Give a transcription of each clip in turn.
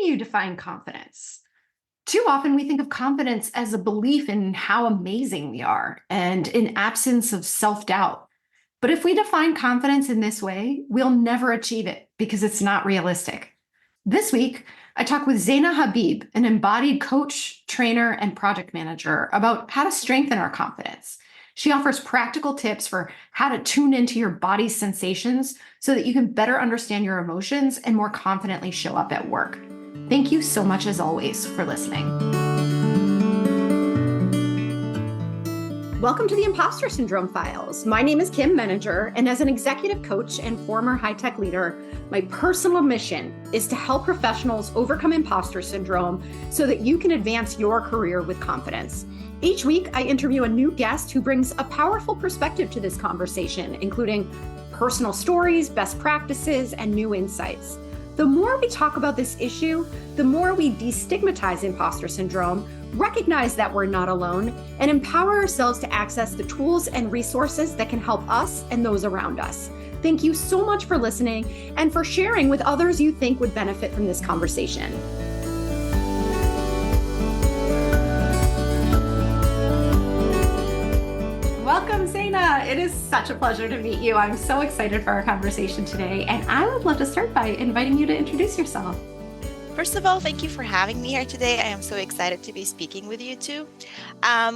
you define confidence? Too often we think of confidence as a belief in how amazing we are and an absence of self-doubt. But if we define confidence in this way, we'll never achieve it because it's not realistic. This week, I talk with Zeina Habib, an embodied coach, trainer, and project manager, about how to strengthen our confidence. She offers practical tips for how to tune into your body's sensations so that you can better understand your emotions and more confidently show up at work. Thank you so much, as always, for listening. Welcome to the Impostor Syndrome Files. My name is Kim Meninger, and as an executive coach and former high-tech leader, my personal mission is to help professionals overcome imposter syndrome so that you can advance your career with confidence. Each week, I interview a new guest who brings a powerful perspective to this conversation, including personal stories, best practices, and new insights. The more we talk about this issue, the more we destigmatize imposter syndrome, recognize that we're not alone, and empower ourselves to access the tools and resources that can help us and those around us. Thank you so much for listening and for sharing with others you think would benefit from this conversation. Welcome, Zeina. It is such a pleasure to meet you. I'm so excited for our conversation today, and I would love to start by inviting you to introduce yourself. First of all, thank you for having me here today. I am so excited to be speaking with you too.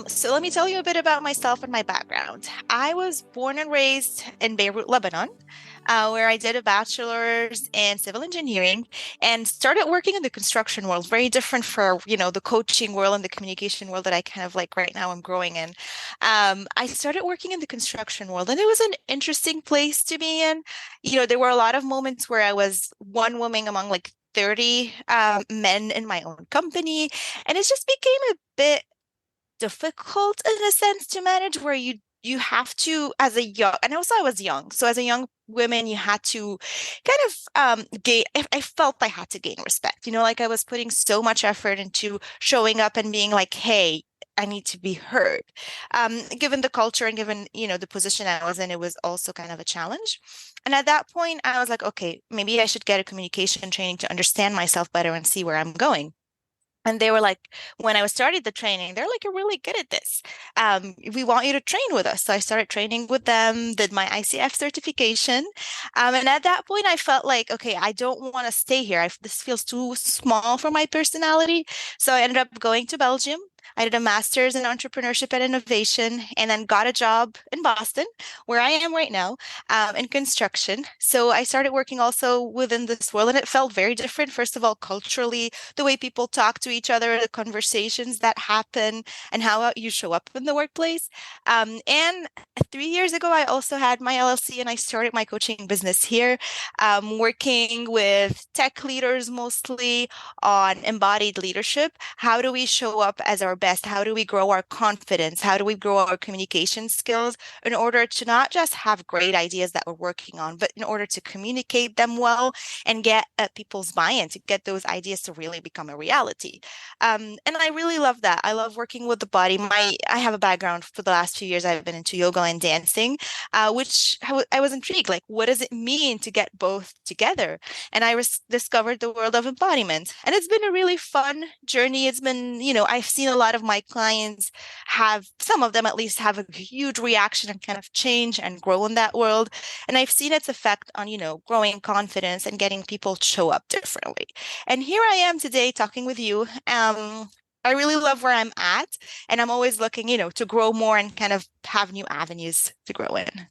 So let me tell you a bit about myself and my background. I was born and raised in Beirut, Lebanon, where I did a bachelor's in civil engineering and started working in the construction world, very different for, the coaching world and the communication world that I kind of like right now I'm growing in. I started working in the construction world, and it was an interesting place to be in. There were a lot of moments where I was one woman among like 30 men in my own company, and it just became a bit difficult in a sense to manage, where you have to, as a young, and also I was young, so as a young woman you had to kind of gain, I felt I had to gain respect, like I was putting so much effort into showing up and being like, hey, I need to be heard. Given the culture and given, the position I was in, it was also kind of a challenge. And at that point, I was like, okay, maybe I should get a communication training to understand myself better and see where I'm going. And they were like, when I was starting the training, they're like, you're really good at this. We want you to train with us. So I started training with them, did my ICF certification. And at that point, I felt like, okay, I don't want to stay here. This feels too small for my personality. So I ended up going to Belgium. I did a master's in entrepreneurship and innovation, and then got a job in Boston, where I am right now, in construction. So I started working also within this world, and it felt very different. First of all, culturally, the way people talk to each other, the conversations that happen, and how you show up in the workplace. And 3 years ago, I also had my LLC, and I started my coaching business here, working with tech leaders mostly on embodied leadership. How do we show up as our best? How do we grow our confidence? How do we grow our communication skills in order to not just have great ideas that we're working on, but in order to communicate them well and get people's buy-in, to get those ideas to really become a reality. And I really love that. I love working with the body. I have a background for the last few years. I've been into yoga and dancing, which I was intrigued. Like, what does it mean to get both together? And I discovered the world of embodiment. And it's been a really fun journey. It's been, I've seen a lot of my clients some of them at least have a huge reaction and kind of change and grow in that world. And I've seen its effect on, growing confidence and getting people to show up differently. And here I am today talking with you. I really love where I'm at, and I'm always looking, to grow more and kind of have new avenues to grow in.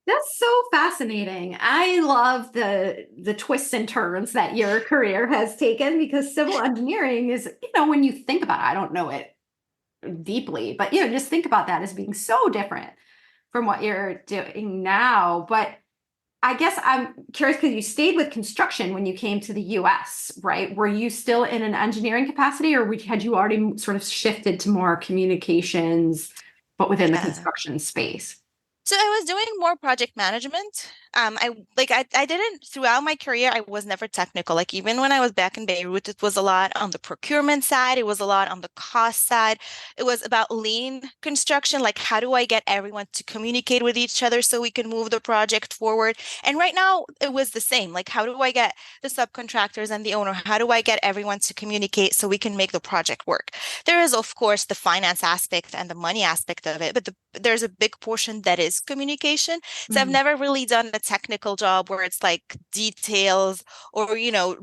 That's so fascinating. I love the twists and turns that your career has taken, because civil engineering is, when you think about it, I don't know it deeply, but, just think about that as being so different from what you're doing now. But I guess I'm curious, because you stayed with construction when you came to the US, right? Were you still in an engineering capacity, or had you already sort of shifted to more communications, but within the construction space? So I was doing more project management. I didn't throughout my career, I was never technical. Like even when I was back in Beirut, it was a lot on the procurement side, it was a lot on the cost side. It was about lean construction, like how do I get everyone to communicate with each other so we can move the project forward? And right now it was the same. Like how do I get the subcontractors and the owner, how do I get everyone to communicate so we can make the project work? There is, of course, the finance aspect and the money aspect of it, but there's a big portion that is communication. So I've Mm. never really done a technical job where it's like details or,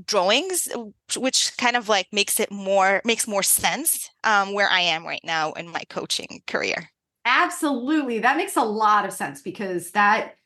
drawings, which kind of like makes more sense where I am right now in my coaching career. Absolutely. That makes a lot of sense because that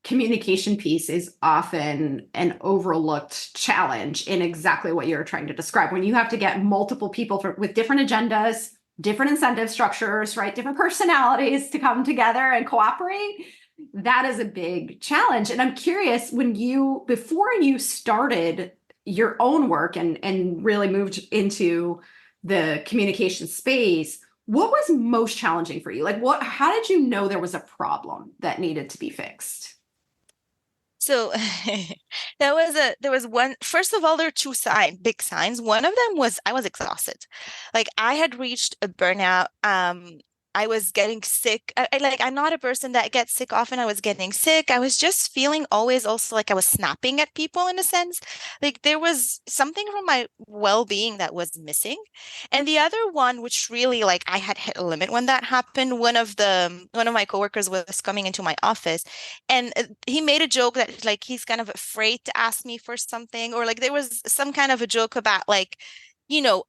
communication piece is often an overlooked challenge in exactly what you're trying to describe. When you have to get multiple people with different agendas, different incentive structures, right? Different personalities to come together and cooperate, that is a big challenge. And I'm curious, before you started your own work and really moved into the communication space, what was most challenging for you? Like how did you know there was a problem that needed to be fixed? So there was one, first of all, there are big signs. One of them was I was exhausted. Like I had reached a burnout. I was getting sick. I'm not a person that gets sick often. I was getting sick. I was just feeling always also like I was snapping at people in a sense. Like there was something from my well-being that was missing. And the other one, which really like I had hit a limit when that happened, one of my coworkers was coming into my office and he made a joke that like he's kind of afraid to ask me for something, or like there was some kind of a joke about like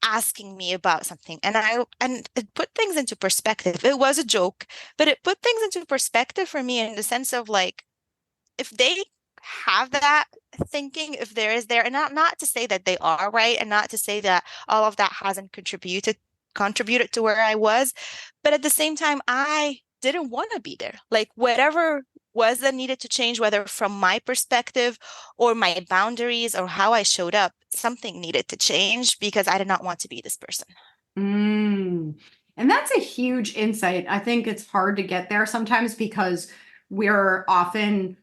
asking me about something. And it put things into perspective. It was a joke, but it put things into perspective for me in the sense of like, if they have that thinking, if there is there, and not to say that they are right, and not to say that all of that hasn't contributed to where I was, but at the same time, I didn't want to be there. Like whatever was that needed to change, whether from my perspective or my boundaries or how I showed up, something needed to change because I did not want to be this person. Mm. And that's a huge insight. I think it's hard to get there sometimes because we're often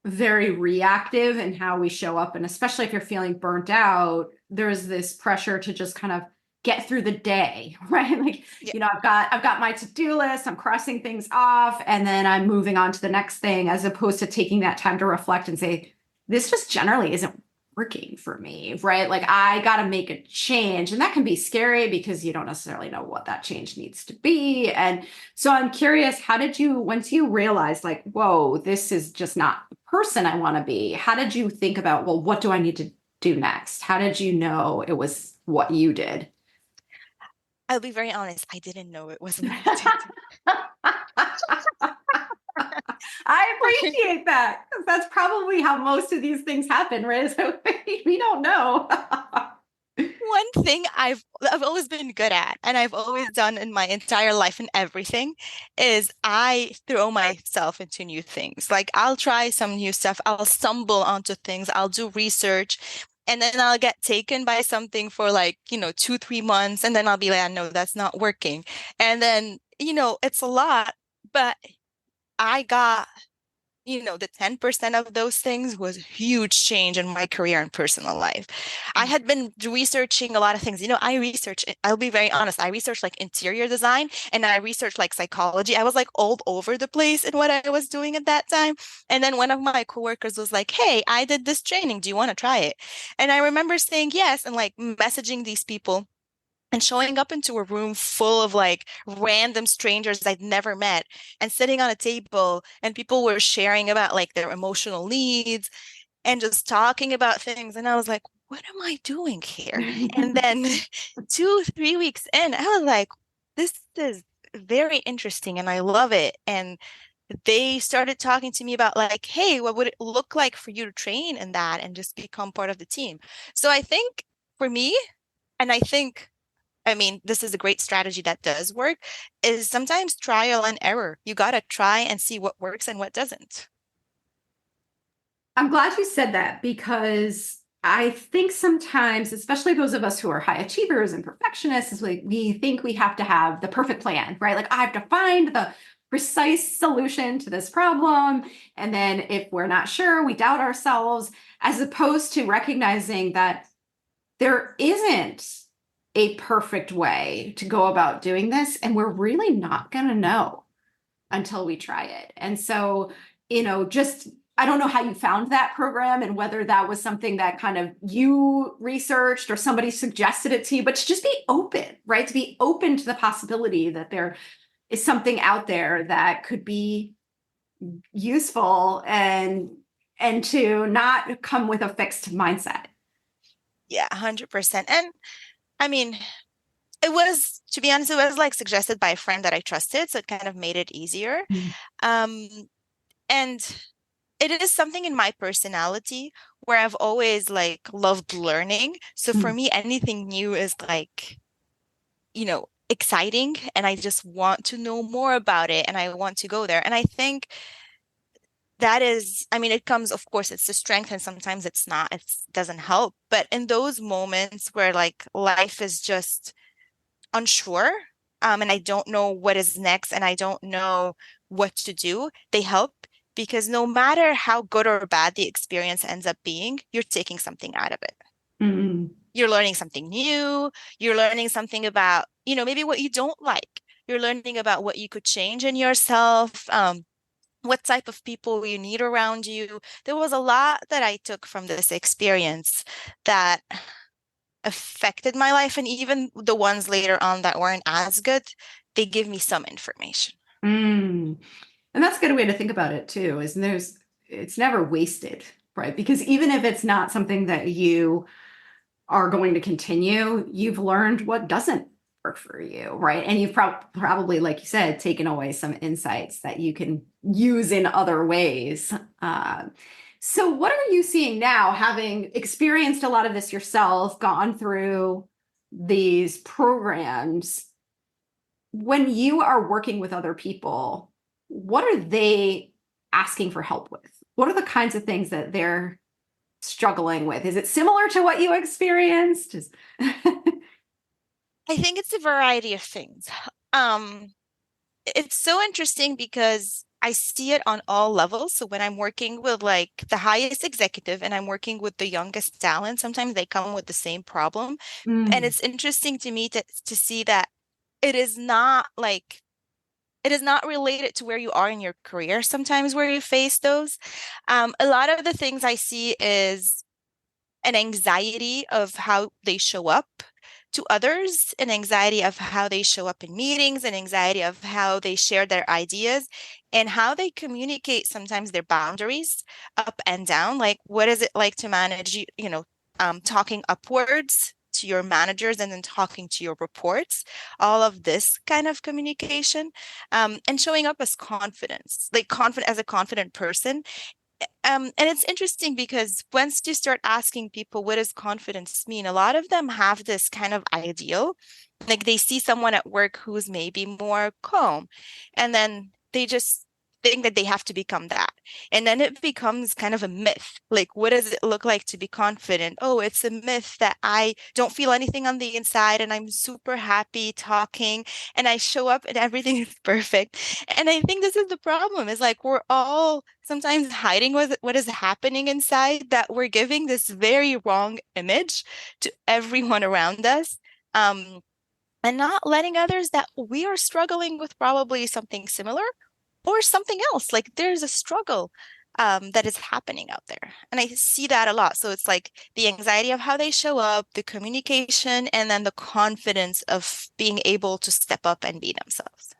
very reactive in how we show up. And especially if you're feeling burnt out, there's this pressure to just kind of get through the day, right? Like, Yeah. I've got my to-do list, I'm crossing things off, and then I'm moving on to the next thing, as opposed to taking that time to reflect and say, this just generally isn't working for me, right? Like I got to make a change. And that can be scary because you don't necessarily know what that change needs to be. And so I'm curious, once you realized like, whoa, this is just not the person I want to be, how did you think about, well, what do I need to do next? How did you know it was what you did? I'll be very honest, I didn't know it was what I did. I appreciate that. That's probably how most of these things happen, right? So we don't know. One thing I've always been good at, and I've always done in my entire life and everything, is I throw myself into new things. Like I'll try some new stuff, I'll stumble onto things, I'll do research, and then I'll get taken by something for like, 2, 3 months, and then I'll be like, no, that's not working. And then, it's a lot, but I got the 10% of those things was a huge change in my career and personal life. I had been researching a lot of things. I'll be very honest, I researched like interior design and I researched like psychology. I was like all over the place in what I was doing at that time. And then one of my coworkers was like, hey, I did this training. Do you want to try it? And I remember saying yes and like messaging these people and showing up into a room full of like random strangers I'd never met and sitting on a table and people were sharing about like their emotional needs and just talking about things. And I was like, what am I doing here? And then 2, 3 weeks in, I was like, this is very interesting and I love it. And they started talking to me about like, hey, what would it look like for you to train in that and just become part of the team? So I think for me, and I mean, this is a great strategy that does work, is sometimes trial and error. You got to try and see what works and what doesn't. I'm glad you said that because I think sometimes, especially those of us who are high achievers and perfectionists, is like we think we have to have the perfect plan, right? Like I have to find the precise solution to this problem. And then if we're not sure, we doubt ourselves, as opposed to recognizing that there isn't a perfect way to go about doing this. And we're really not going to know until we try it. And so, just I don't know how you found that program and whether that was something that kind of you researched or somebody suggested it to you, but to just be open, right? To be open to the possibility that there is something out there that could be useful and to not come with a fixed mindset. Yeah, 100%. And I mean, it was, to be honest, it was like suggested by a friend that I trusted, so it kind of made it easier. Mm. And it is something in my personality where I've always like loved learning. So for me, anything new is like, exciting, and I just want to know more about it and I want to go there. And I think that is, I mean, it comes, of course, it's a strength and sometimes it's not, it doesn't help. But in those moments where like life is just unsure, and I don't know what is next and I don't know what to do, they help because no matter how good or bad the experience ends up being, you're taking something out of it. Mm-hmm. You're learning something new. You're learning something about, maybe what you don't like. You're learning about what you could change in yourself, what type of people you need around you. There was a lot that I took from this experience that affected my life, and even the ones later on that weren't as good, they give me some information. And that's a good way to think about it too, is it's never wasted, right? Because even if it's not something that you are going to continue, you've learned what doesn't work for you, right? And you've probably, like you said, taken away some insights that you can use in other ways. So what are you seeing now, having experienced a lot of this yourself, gone through these programs? When you are working with other people, what are they asking for help with? What are the kinds of things that they're struggling with? Is it similar to what you experienced? I think it's a variety of things. It's so interesting because I see it on all levels. So when I'm working with like the highest executive and I'm working with the youngest talent, sometimes they come with the same problem. And it's interesting to me to see that it is not related to where you are in your career sometimes where you face those. A lot of the things I see is an anxiety of how they show up to others, an anxiety of how they show up in meetings, an anxiety of how they share their ideas, and how they communicate sometimes their boundaries up and down. Like, what is it like to manage, talking upwards to your managers and then talking to your reports, all of this kind of communication, and showing up as confidence, like confident as a confident person. And it's interesting because once you start asking people, what does confidence mean? A lot of them have this kind of ideal, like they see someone at work who's maybe more calm, and then they just think that they have to become that. And then it becomes kind of a myth. Like, what does it look like to be confident? Oh, it's a myth that I don't feel anything on the inside and I'm super happy talking and I show up and everything is perfect. And I think this is the problem, is like we're all sometimes hiding what is happening inside, that we're giving this very wrong image to everyone around us. And not letting others that we are struggling with probably something similar or something else. Like there's a struggle that is happening out there. And I see that a lot. So it's like the anxiety of how they show up, the communication, and then the confidence of being able to step up and be themselves.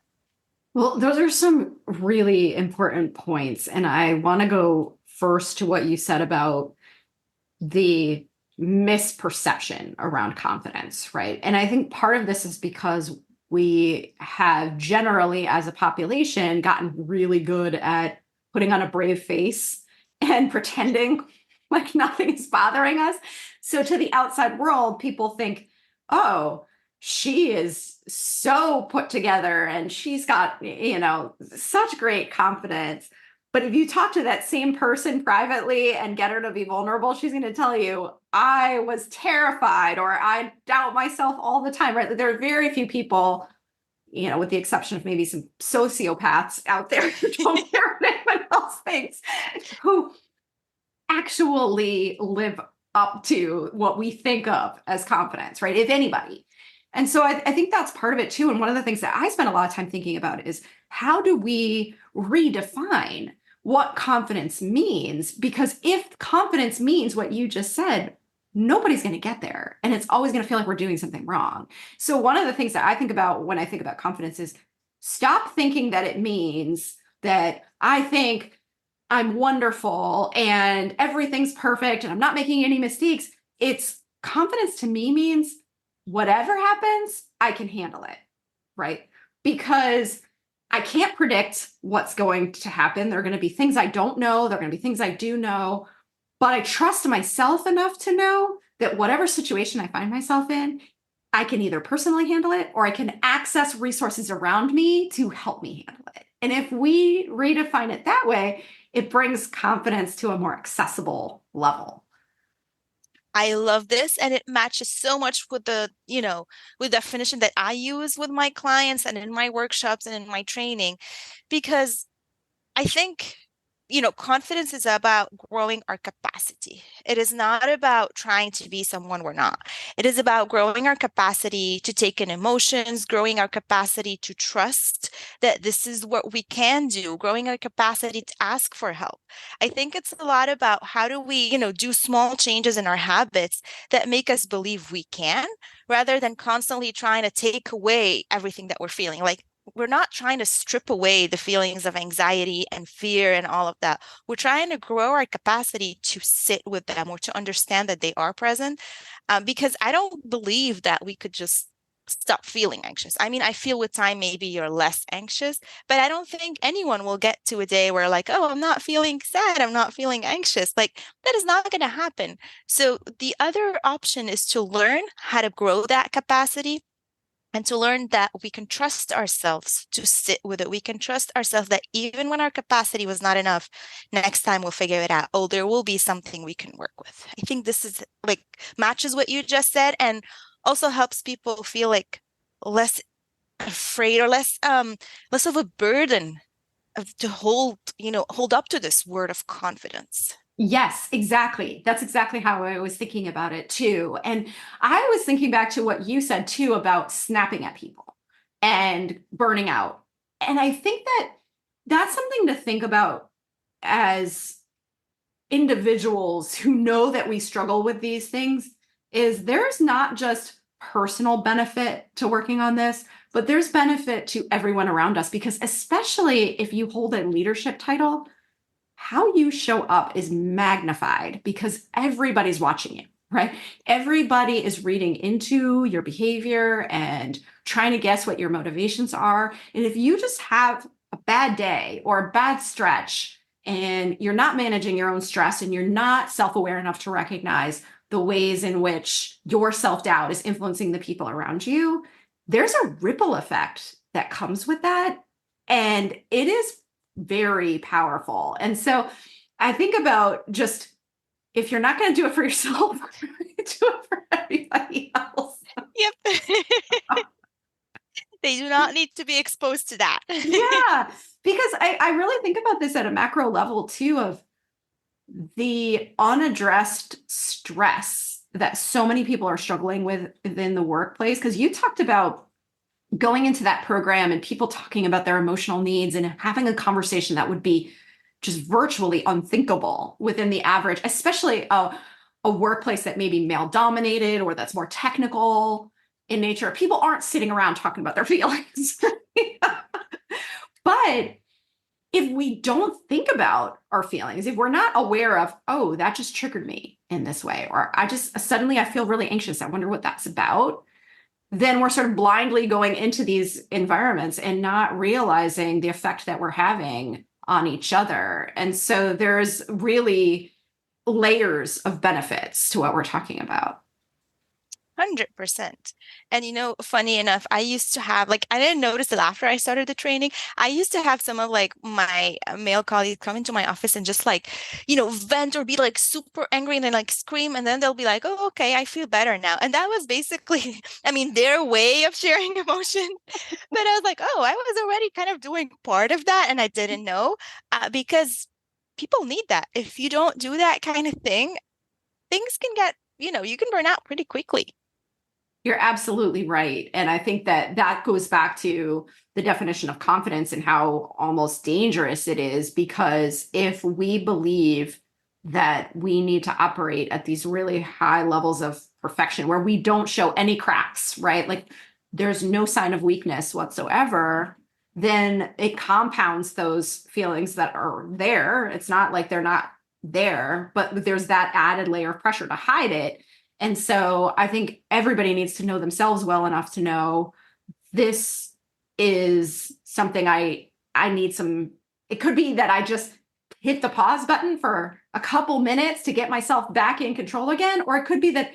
Well, those are some really important points. And I want to go first to what you said about the misperception around confidence, right? And I think part of this is because we have generally, as a population, gotten really good at putting on a brave face and pretending like nothing is bothering us. So to the outside world, people think, oh, she is so put together and she's got, such great confidence. But if you talk to that same person privately and get her to be vulnerable, she's going to tell you, I was terrified or I doubt myself all the time, right? There are very few people with the exception of maybe some sociopaths out there who don't care what anyone else thinks, who actually live up to what we think of as confidence, right? If anybody. And so I think that's part of it too. And one of the things that I spend a lot of time thinking about is how do we redefine what confidence means? Because if confidence means what you just said, nobody's going to get there. And it's always going to feel like we're doing something wrong. So one of the things that I think about when I think about confidence is stop thinking that it means that I think I'm wonderful and everything's perfect and I'm not making any mistakes. It's confidence to me means whatever happens, I can handle it, right? Because I can't predict what's going to happen. There are going to be things I don't know. There are going to be things I do know. But I trust myself enough to know that whatever situation I find myself in, I can either personally handle it or I can access resources around me to help me handle it. And if we redefine it that way, it brings confidence to a more accessible level. I love this. And it matches so much with with definition that I use with my clients and in my workshops and in my training, because I think, confidence is about growing our capacity. It is not about trying to be someone we're not. It is about growing our capacity to take in emotions, growing our capacity to trust that this is what we can do, growing our capacity to ask for help. I think it's a lot about how do we, do small changes in our habits that make us believe we can, rather than constantly trying to take away everything that we're feeling. Like, we're not trying to strip away the feelings of anxiety and fear and all of that. We're trying to grow our capacity to sit with them or to understand that they are present. Because I don't believe that we could just stop feeling anxious. I mean, I feel with time, maybe you're less anxious, but I don't think anyone will get to a day where like, oh, I'm not feeling sad. I'm not feeling anxious. Like, that is not going to happen. So the other option is to learn how to grow that capacity and to learn that we can trust ourselves to sit with it. We can trust ourselves that even when our capacity was not enough, next time we'll figure it out. Oh, there will be something we can work with. I think this is like matches what you just said and also helps people feel like less afraid or less of a burden to hold up to this word of confidence. Yes, exactly. That's exactly how I was thinking about it too. And I was thinking back to what you said too about snapping at people and burning out. And I think that that's something to think about as individuals who know that we struggle with these things. Is there's not just personal benefit to working on this, but there's benefit to everyone around us, because especially if you hold a leadership title, how you show up is magnified because everybody's watching you, right? Everybody is reading into your behavior and trying to guess what your motivations are. And if you just have a bad day or a bad stretch and you're not managing your own stress and you're not self-aware enough to recognize the ways in which your self-doubt is influencing the people around you, there's a ripple effect that comes with that. And it is very powerful. And so I think about just, if you're not going to do it for yourself, do it for everybody else. Yep. They do not need to be exposed to that. Yeah, because I really think about this at a macro level too, of the unaddressed stress that so many people are struggling with within the workplace. Because you talked about going into that program and people talking about their emotional needs and having a conversation that would be just virtually unthinkable within the average, especially a workplace that may be male dominated or that's more technical in nature. People aren't sitting around talking about their feelings. But if we don't think about our feelings, if we're not aware of, oh, that just triggered me in this way, or I feel really anxious, I wonder what that's about, then we're sort of blindly going into these environments and not realizing the effect that we're having on each other. And so there's really layers of benefits to what we're talking about. 100%. And funny enough, I used to have like I didn't notice it after I started the training. I used to have some of like my male colleagues come into my office and just like, vent or be like super angry and then like scream and then they'll be like, "Oh, okay, I feel better now." And that was basically, I mean, their way of sharing emotion. But I was like, "Oh, I was already kind of doing part of that and I didn't know." Because people need that. If you don't do that kind of thing, things can get, you can burn out pretty quickly. You're absolutely right. And I think that that goes back to the definition of confidence and how almost dangerous it is, because if we believe that we need to operate at these really high levels of perfection where we don't show any cracks, right? Like there's no sign of weakness whatsoever, then it compounds those feelings that are there. It's not like they're not there, but there's that added layer of pressure to hide it. And so I think everybody needs to know themselves well enough to know this is something I need some. It could be that I just hit the pause button for a couple minutes to get myself back in control again. Or it could be that,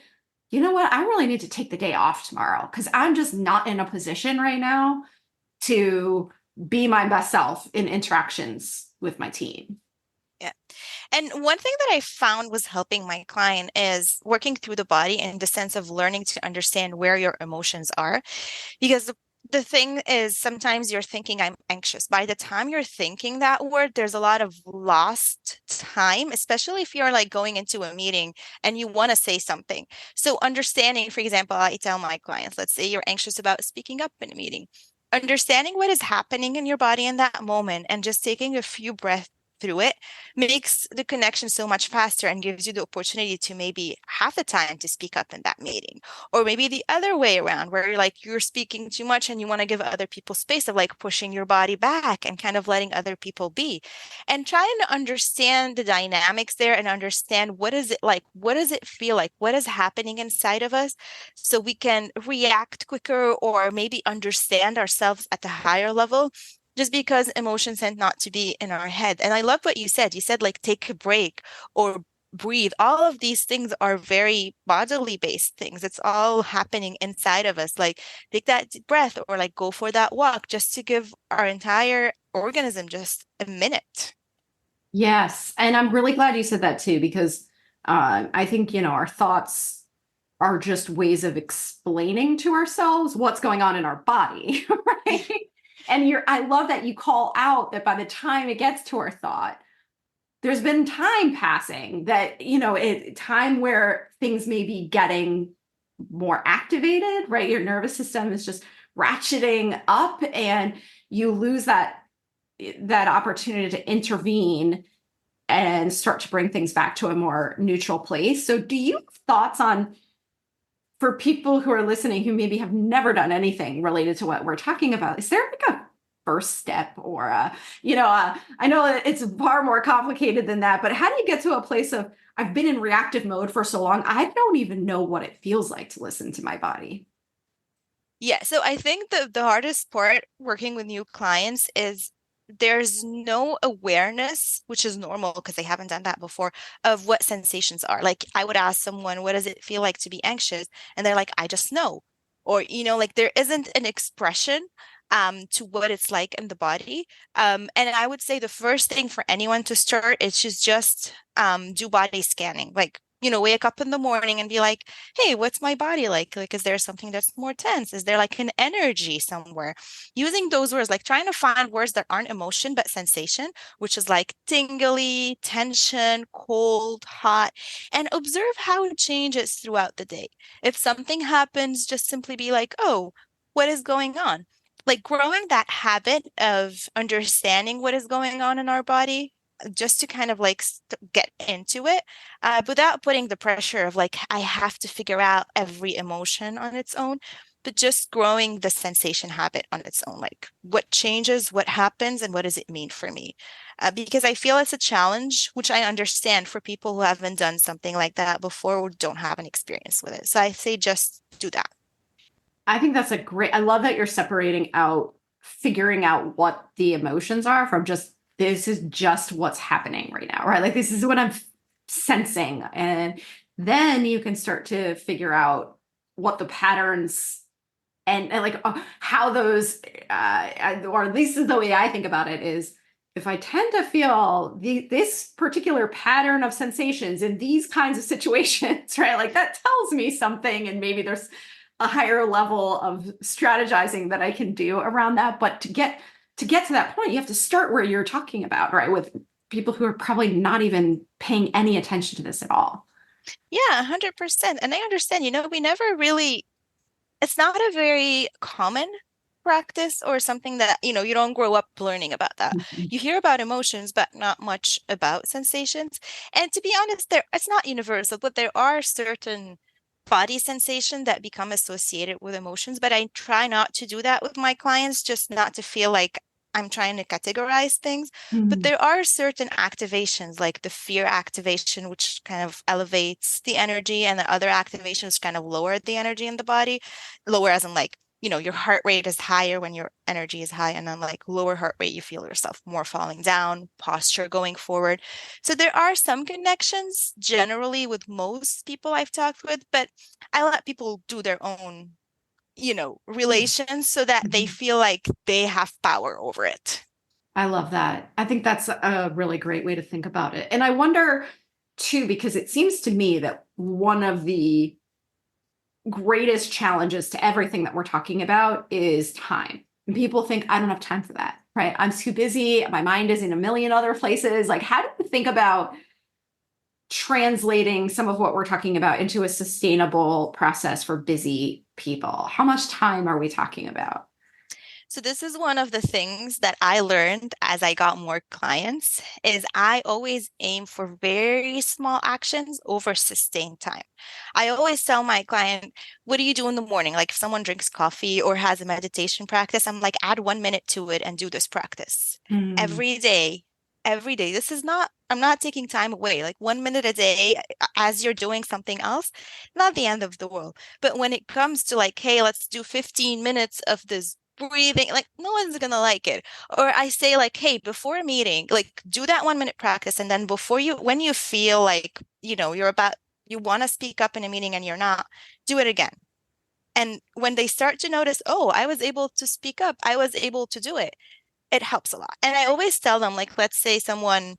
you know what, I really need to take the day off tomorrow because I'm just not in a position right now to be my best self in interactions with my team. Yeah. And one thing that I found was helping my client is working through the body in the sense of learning to understand where your emotions are. Because the thing is, sometimes you're thinking, "I'm anxious." By the time you're thinking that word, there's a lot of lost time, especially if you're like going into a meeting and you want to say something. So understanding, for example, I tell my clients, let's say you're anxious about speaking up in a meeting. Understanding what is happening in your body in that moment and just taking a few breaths through it makes the connection so much faster and gives you the opportunity to maybe have the time to speak up in that meeting. Or maybe the other way around, where you're speaking too much and you want to give other people space of like pushing your body back and kind of letting other people be. And trying to understand the dynamics there and understand what is it like, what does it feel like, what is happening inside of us so we can react quicker or maybe understand ourselves at the higher level, just because emotions tend not to be in our head. And I love what you said. You said like take a break or breathe. All of these things are very bodily based things. It's all happening inside of us. Like take that deep breath or like go for that walk just to give our entire organism just a minute. Yes. And I'm really glad you said that too, because I think, our thoughts are just ways of explaining to ourselves what's going on in our body, right? And I love that you call out that by the time it gets to our thought, there's been time passing that, time where things may be getting more activated, right? Your nervous system is just ratcheting up and you lose that opportunity to intervene and start to bring things back to a more neutral place. So do you have thoughts on, for people who are listening who maybe have never done anything related to what we're talking about, is there like a first step or I know it's far more complicated than that, but how do you get to a place of, I've been in reactive mode for so long, I don't even know what it feels like to listen to my body? Yeah, so I think the hardest part working with new clients is there's no awareness, which is normal because they haven't done that before, of what sensations are. Like I would ask someone, "What does it feel like to be anxious?" And they're like, "I just know." Or, like there isn't an expression to what it's like in the body. And I would say the first thing for anyone to start is just do body scanning. Like, wake up in the morning and be like, "Hey, what's my body like? Like, is there something that's more tense? Is there like an energy somewhere?" Using those words, like trying to find words that aren't emotion, but sensation, which is like tingly, tension, cold, hot, and observe how it changes throughout the day. If something happens, just simply be like, "Oh, what is going on?" Like growing that habit of understanding what is going on in our body, just to kind of like get into it without putting the pressure of like, I have to figure out every emotion on its own, but just growing the sensation habit on its own. Like what changes, what happens, and what does it mean for me? Because I feel it's a challenge, which I understand for people who haven't done something like that before or don't have an experience with it. So I say just do that. I think that's I love that you're separating out, figuring out what the emotions are from just, this is just what's happening right now, right? Like, this is what I'm sensing. And then you can start to figure out what the patterns and like how those, or at least the way I think about it is, if I tend to feel this particular pattern of sensations in these kinds of situations, right? Like that tells me something, and maybe there's a higher level of strategizing that I can do around that. But to get to that point, you have to start where you're talking about, right? With people who are probably not even paying any attention to this at all. Yeah, 100%. And I understand, we never really, it's not a very common practice or something that, you don't grow up learning about that. Mhm. You hear about emotions, but not much about sensations. And to be honest, it's not universal, but there are certain body sensations that become associated with emotions. But I try not to do that with my clients, just not to feel like I'm trying to categorize things. But Mhm. there are certain activations, like the fear activation, which kind of elevates the energy, and the other activations kind of lower the energy in the body. Lower as in like, your heart rate is higher when your energy is high, and then like lower heart rate, you feel yourself more falling down, posture going forward. So there are some connections generally with most people I've talked with, but I let people do their own, Yeah. relations so that they Mhm. feel like they have power over it. I love that. I think that's a really great way to think about it. And I wonder too, because it seems to me that one of the greatest challenges to everything that we're talking about is time. And people think, I don't have time for that, right? I'm too busy. My mind is in a million other places. Like, how do you think about translating some of what we're talking about into a sustainable process for busy people? How much time are we talking about? So this is one of the things that I learned as I got more clients is I always aim for very small actions over sustained time. I always tell my client, what do you do in the morning? Like if someone drinks coffee or has a meditation practice, I'm like, add 1 minute to it and do this practice Mm, every day. Every day. I'm not taking time away. Like 1 minute a day as you're doing something else, not the end of the world. But when it comes to like, hey, let's do 15 minutes of this breathing, like no one's gonna like it. Or I say like, hey, before a meeting, like do that 1 minute practice, and then when you feel like you want to speak up in a meeting and you're not, do it again. And when they start to notice, oh, I was able to speak up, I was able to do it, it helps a lot. And I always tell them, like, let's say someone's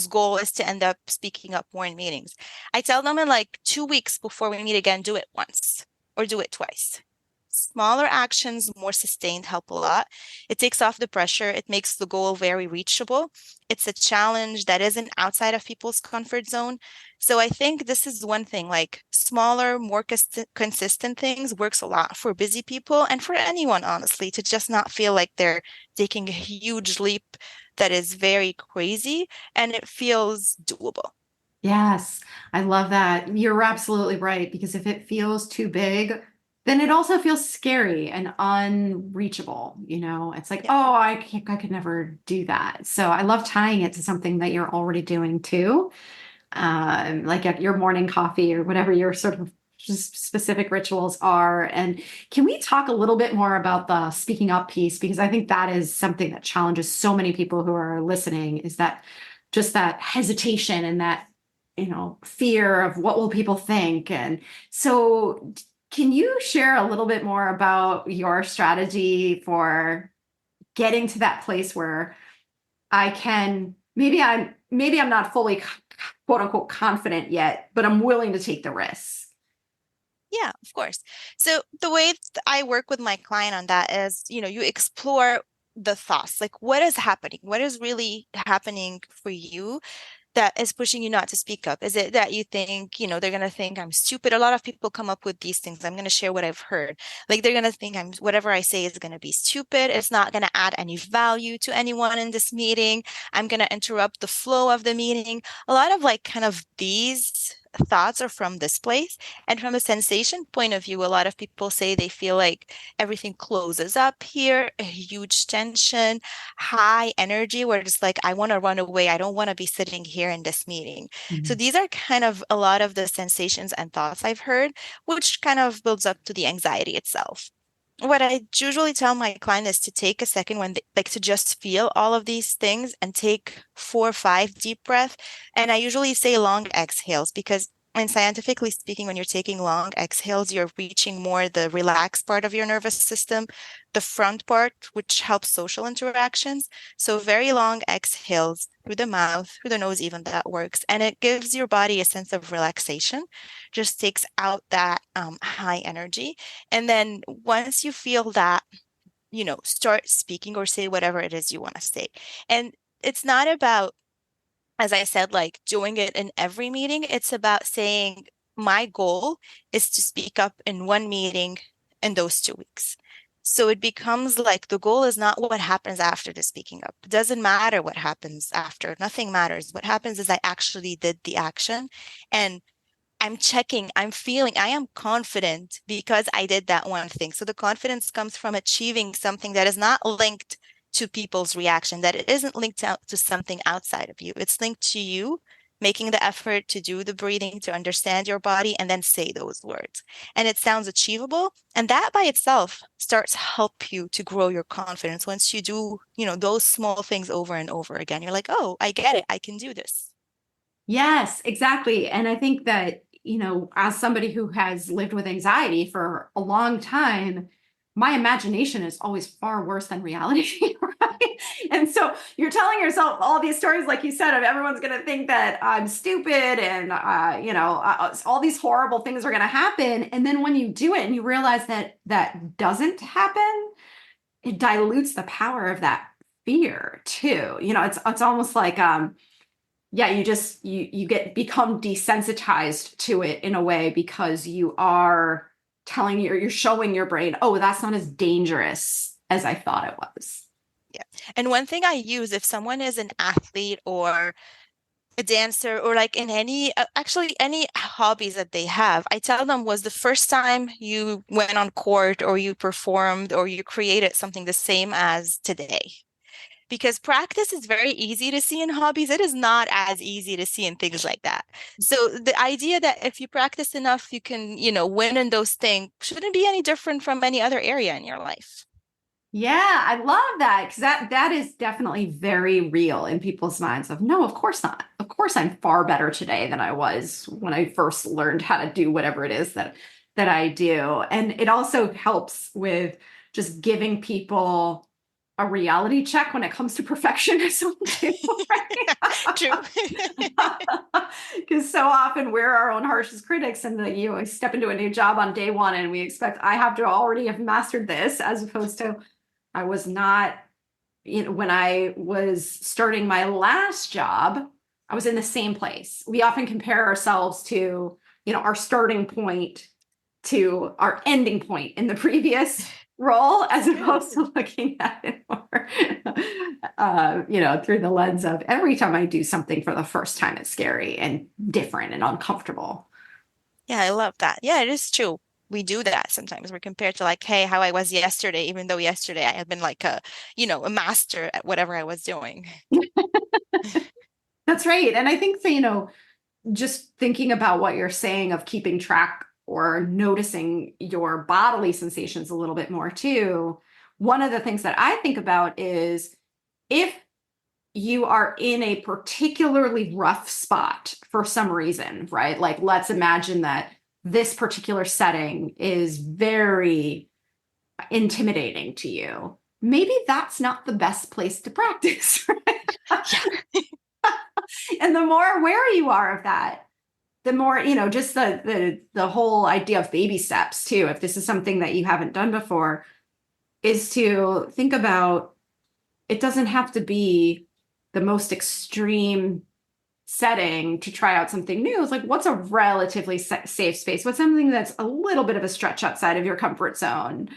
goal is to end up speaking up more in meetings. I tell them in like 2 weeks before we meet again, do it once or do it twice. Smaller actions, more sustained, help a lot. It takes off the pressure. It makes the goal very reachable. It's a challenge that isn't outside of people's comfort zone. So I think this is one thing, like smaller, more consistent things works a lot for busy people and for anyone, honestly, to just not feel like they're taking a huge leap that is very crazy and it feels doable. yes, I love that. You're absolutely right, because if it feels too big, then it also feels scary and unreachable. It's like, Yeah. oh, I could never do that. So I love tying it to something that you're already doing too, like at your morning coffee or whatever your sort of just specific rituals are. And can we talk a little bit more about the speaking up piece? Because I think that is something that challenges so many people who are listening, is that just that hesitation and that, fear of what will people think. And so can you share a little bit more about your strategy for getting to that place where I can, maybe I'm not fully quote unquote confident yet, but I'm willing to take the risks. Yeah, of course. So the way I work with my client on that is, you explore the thoughts, like what is happening? What is really happening for you that is pushing you not to speak up? Is it that you think, they're going to think I'm stupid? A lot of people come up with these things. I'm going to share what I've heard. Like they're going to think whatever I say is going to be stupid. It's not going to add any value to anyone in this meeting. I'm going to interrupt the flow of the meeting. A lot of like kind of these thoughts are from this place. And from a sensation point of view, a lot of people say they feel like everything closes up here, a huge tension, high energy, where it's like, I want to run away. I don't want to be sitting here in this meeting. So Mhm. these are kind of a lot of the sensations and thoughts I've heard, which kind of builds up to the anxiety itself. What I usually tell my client is to take a second when like to just feel all of these things and take 4 or 5 deep breaths. And I usually say long exhales because And scientifically speaking, when you're taking long exhales, you're reaching more the relaxed part of your nervous system, the front part, which helps social interactions. So very long exhales through the mouth, through the nose, even that works. And it gives your body a sense of relaxation, just takes out that high energy. And then once you feel that, start speaking or say whatever it is you want to say. And it's not about, as I said, like doing it in every meeting. It's about saying, my goal is to speak up in one meeting in those 2 weeks. So it becomes like the goal is not what happens after the speaking up. It doesn't matter what happens after. Nothing matters. What happens is I actually did the action, and I'm checking, I'm feeling, I am confident because I did that one thing. So the confidence comes from achieving something that is not linked to people's reaction, that it isn't linked to something outside of you. It's linked to you making the effort to do the breathing, to understand your body, and then say those words. And it sounds achievable. And that by itself starts help you to grow your confidence. Once you do, those small things over and over again, you're like, oh, I get it. I can do this. Yes, exactly. And I think that, as somebody who has lived with anxiety for a long time, my imagination is always far worse than reality, right? And so you're telling yourself all these stories, like you said, of everyone's going to think that I'm stupid and, all these horrible things are going to happen. And then when you do it and you realize that that doesn't happen, it dilutes the power of that fear too. It's almost like, yeah, you become desensitized to it in a way, because you are you're showing your brain, oh, that's not as dangerous as I thought it was. Yeah. And one thing I use, if someone is an athlete or a dancer, or like in any hobbies that they have, I tell them, was the first time you went on court or you performed or you created something the same as today? Because practice is very easy to see in hobbies. It is not as easy to see in things like that. So the idea that if you practice enough, you can, win in those things shouldn't be any different from any other area in your life. Yeah, I love that, because that is definitely very real in people's minds of, no, of course not. Of course, I'm far better today than I was when I first learned how to do whatever it is that I do. And it also helps with just giving people a reality check when it comes to perfectionism too, right? True. Because so often we're our own harshest critics, and I step into a new job on day one and we expect I have to already have mastered this, as opposed to I was not, when I was starting my last job, I was in the same place. We often compare ourselves to, our starting point to our ending point in the previous role, as opposed to looking at it more, through the lens of, every time I do something for the first time, it's scary and different and uncomfortable. Yeah, I love that. Yeah, it is true. We do that sometimes. We're compared to like, hey, how I was yesterday, even though yesterday I had been like a master at whatever I was doing. That's right. And I think that, just thinking about what you're saying of keeping track or noticing your bodily sensations a little bit more too. One of the things that I think about is, if you are in a particularly rough spot for some reason, right? Like, let's imagine that this particular setting is very intimidating to you. Maybe that's not the best place to practice, right? Yeah. And the more aware you are of that, the more, just the whole idea of baby steps too, if this is something that you haven't done before, is to think about, it doesn't have to be the most extreme setting to try out something new. It's like, what's a relatively safe space? What's something that's a little bit of a stretch outside of your comfort zone,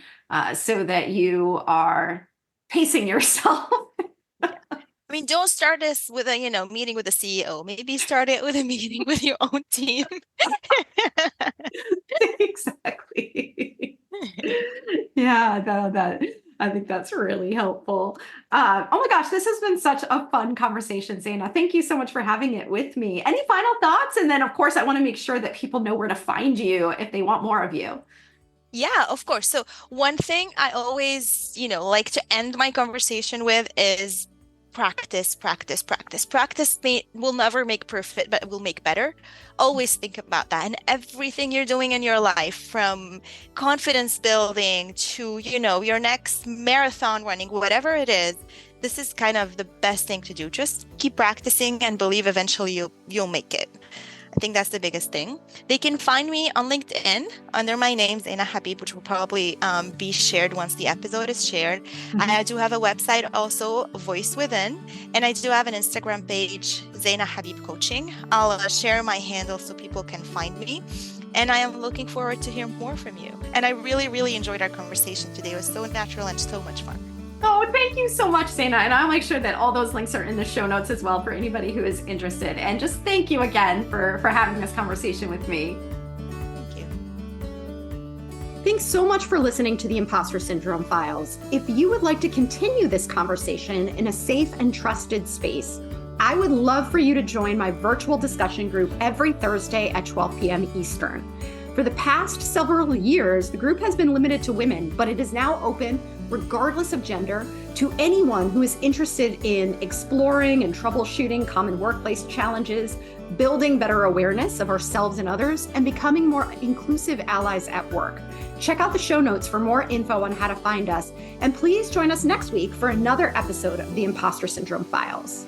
so that you are pacing yourself. I mean, don't start this with a, meeting with the CEO. Maybe start it with a meeting with your own team. Exactly. Yeah, that I think that's really helpful. Oh my gosh, this has been such a fun conversation, Zeina. Thank you so much for having it with me. Any final thoughts? And then, of course, I want to make sure that people know where to find you if they want more of you. Yeah, of course. So one thing I always, like to end my conversation with is practice, practice, practice. Practice will never make perfect, but it will make better. Always think about that. And everything you're doing in your life, from confidence building to, your next marathon running, whatever it is, this is kind of the best thing to do. Just keep practicing and believe eventually you'll make it. I think that's the biggest thing. They can find me on LinkedIn under my name, Zeina Habib, which will probably be shared once the episode is shared. Mm-hmm. I do have a website also, Voice Within, and I do have an Instagram page, Zeina Habib Coaching. I'll share my handle so people can find me. And I am looking forward to hear more from you. And I really, really enjoyed our conversation today. It was so natural and so much fun. Oh, thank you so much, Zeina. And I'll make sure that all those links are in the show notes as well for anybody who is interested. And just thank you again for having this conversation with me. Thank you. Thanks so much for listening to the Impostor Syndrome Files. If you would like to continue this conversation in a safe and trusted space, I would love for you to join my virtual discussion group every Thursday at 12 p.m. Eastern. For the past several years, the group has been limited to women, but it is now open, regardless of gender, to anyone who is interested in exploring and troubleshooting common workplace challenges, building better awareness of ourselves and others, and becoming more inclusive allies at work. Check out the show notes for more info on how to find us, and please join us next week for another episode of the Impostor Syndrome Files.